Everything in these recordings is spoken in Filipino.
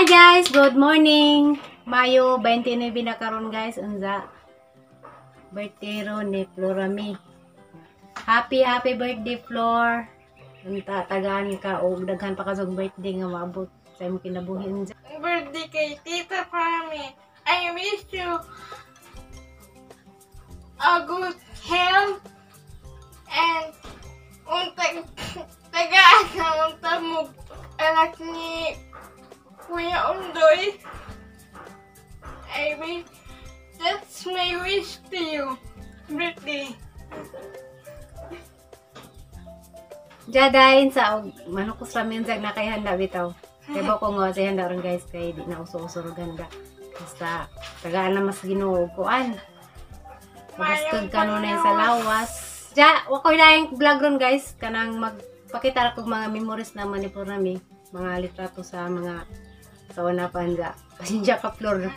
guys, good morning. Mayo 29 na karon guys, unsa birthday ron ni Florami. Happy birthday Flor. Unta tagaan ka og daghan pa kasog birthday nga maabot sa imong kinabuhi unsa. Birthday kay Tita Florami. I wish you a good health and tagaan na unta mo anak ni Kuya Undoy. I wish, that's my wish to you. Birthday. Jadain sa manukos ramen jag na kay handa bitaw. Kay ba ko nga sa handa ron guys kay di na uso-uso ro ganda. Basta tagaan na mas Ginoo kuan. Magastod kanunay sa lawas. Ja, wa ko daing vlog ron guys kanang magpakita ko mga memories naman ni Florami, mga litrato sa mga sa una pa handa. Pasensya ka Flor.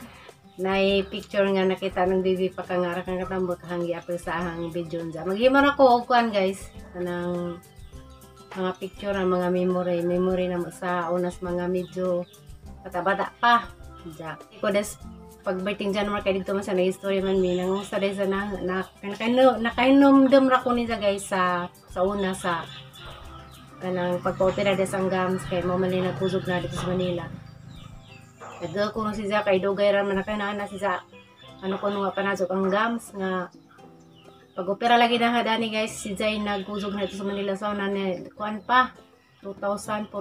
Nay picture nga nakita ng baby pa kangara kang katambot hanggi apil sa ahang video nja. Maghimo na ko og kuan guys kanang mga picture ang mga memory na sa unas mga medyo bata-bata pa. Ja. Ko des pag birthday January kay dito man sa na-history man mi nang sa des na nakainomdom ra ko ni guys sa una sa kanang pagpa-opera des ang gams kay mo man nagkusog na dito sa Manila. Nagdala ko nung siya kay dugay raman na kanana siya ano ko nung panasok ang gams nga pag-opera lagi na hadani guys si Jay nagkusog na ito sa Manila sa una ni kuan pa 2014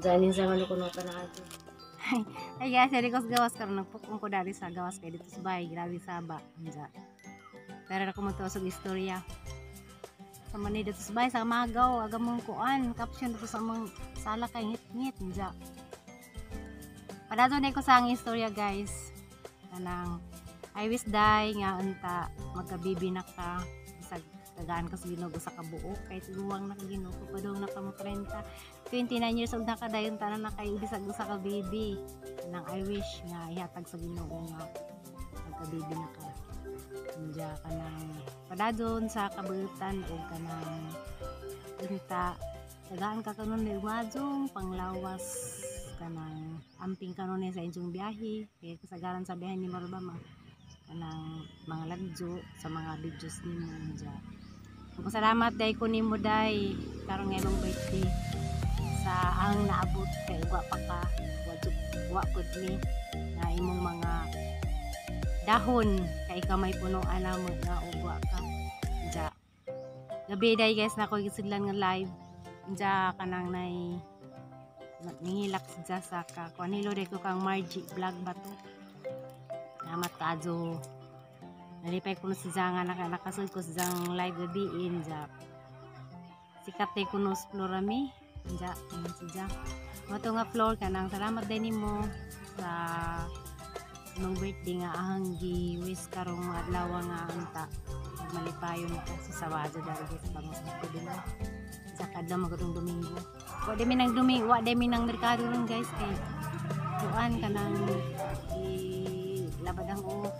dyan sa ano ko nung panasok. Ay guys, hindi ko gawas karon nagpukong ko dari sa gawas kay dito sa bahay grabe saba dyan. Pero ako magtuwasog istorya sa Manila dito sa bahay sa magaw agamong kuan caption dito sa mga sala kay ngit-ngit dyan. Padadon ko sa ang istorya guys. Kanang I wish die nga unta magkabibi na ka sa tagaan ka sa Ginoo sa kabuok kay tiguwang na Ginoo padung na ka mo 30 29 years old na ka dayon tanan na kay bisag sa ka baby. Kanang I wish nga ihatag sa Ginoo nga magkabibi na ka. Unja kanang padadon sa kabuutan o kanang unta tagaan ka kanon ni wajong panglawas kanang amping kanon sa inyong biyahe kaya kasagaran sa biyahe ni Marubama kanang mga lagjo sa mga videos nimo dya. Salamat day ko nimo day karon nga imong birthday sa Among Naabot kay wa pa ka wa pud ni nga imong mga dahon kay kamay puno ana mo nga ugwa ka dya. Gabi day guys na ko gisidlan nga live dya kanang nay nangilak siya sa kakuanilo de ko kang Margie vlog ba to. Salamat kaadyo. Nalipay ko na siya nga nakasud ko siyang live gabiin dya. Sikat ko no Florami dya siya. Mato nga Flor kanang salamat din nimo sa imong birthday nga ahang gi-wish karong adlaw nga unta malipayon ka sa sawadyo dali sa bangos ko din. Sa kada magadong Domingo. Wa demi nang Domingo, wa demi nang merkado ron guys kay kuan kanang labadang o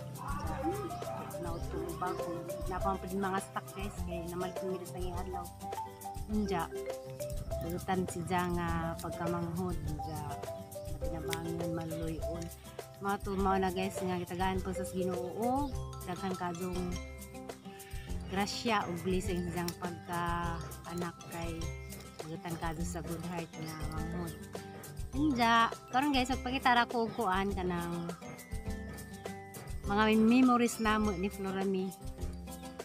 nauto ba ko napamapid mga stock guys kay namalit mi sa ngayong adlaw. Unja dutan si nga pagkamanghod unja matinabangon maluyon. Mao na guys nga gitagaan po sa Ginoo daghan kadong grasya o blessing siyang pagka-anak kay magutan ka sa good heart na manghod. Inja, karon guys, pagpakita ko kuan kanang mga memories namo ni Florami.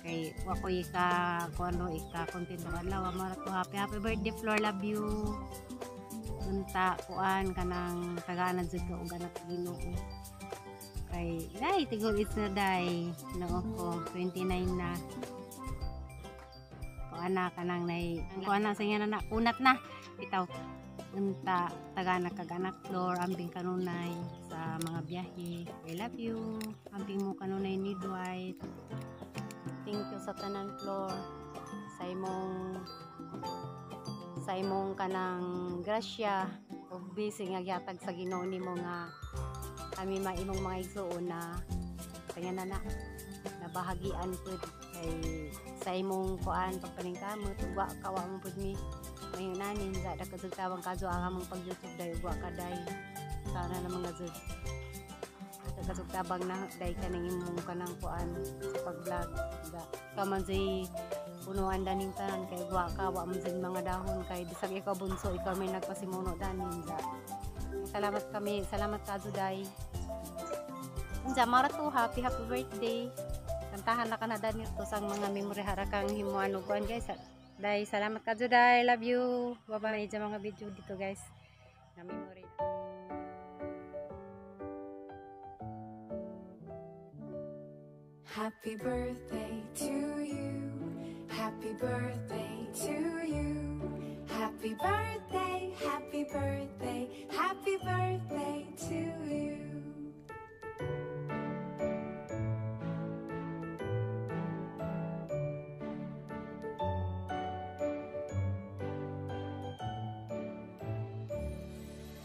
Kay wa ko kuano content ng adlaw mara to happy birthday Flor, love you. Unta kuan kanang tagaan jud ka og anak Ginoo. Kay day tigol is na day no ko 29 na ko anak kanang nay ko anak sa na kunat na bitaw unta tagana kag anak Flor ambing kanunay sa mga biyahe. I love you ambing mo kanunay ni Dwight. Thank you sa tanan Flor sa imong kanang grasya ug busy nga gihatag sa Ginoo nimo nga kami maimong mga igsuon na kanya na nabahagian pud kay sa imong kuan pagpaningkamot ug wa kawa mo pud mi may nanin sa nakasagtawang kaso ang among pag-YouTube dayo wa ka day sana na mga zud nakasagtabang na day ka nang imong kanang kuan sa pag-vlog da kaman say punuan daning tanan kay wa ka wa man sin mga dahon kay bisag ikaw bunso ikaw may nagpasimuno danin da salamat kaso day unsa mara to happy birthday kantahan na kanada nito sang mga memory harakang himuan ug kuan guys. Day, salamat ka Juday. Love you. Bye-bye sa mga video dito guys. Na memory. Happy birthday to you. Happy birthday to you. Happy birthday, happy birthday, happy birthday to you.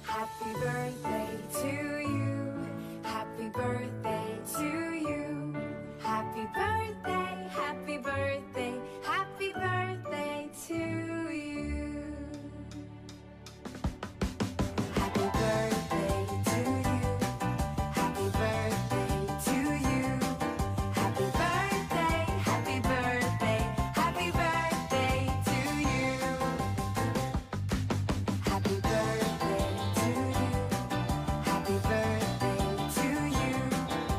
Happy birthday to you. Happy birthday to you. Happy birthday, happy birthday, happy birthday to you. Happy birthday to you. Happy birthday to you. Happy birthday, happy birthday, happy birthday to you. Happy birthday to you. Happy birthday to you.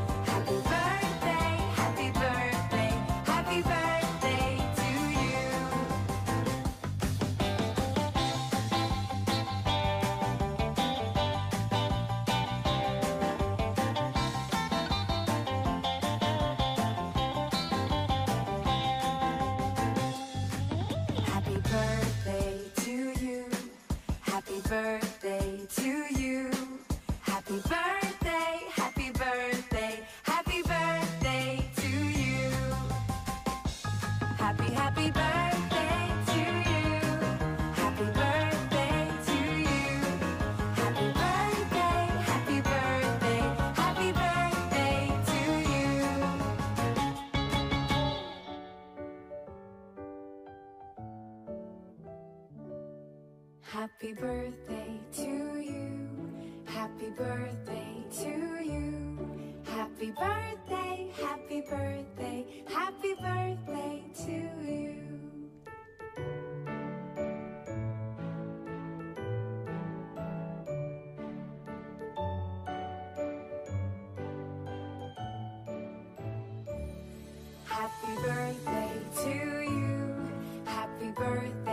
Happy birthday, happy birthday, happy birthday to you. Happy birthday to you. Happy birthday to you. Happy birthday, happy birthday, happy birthday to you. Happy birthday to you. Happy birthday to you. Happy birthday, happy birthday, happy birthday to you. Happy birthday to you. Happy birthday to you. Happy birthday, happy birthday, happy birthday to you. Happy birthday to you. Happy birthday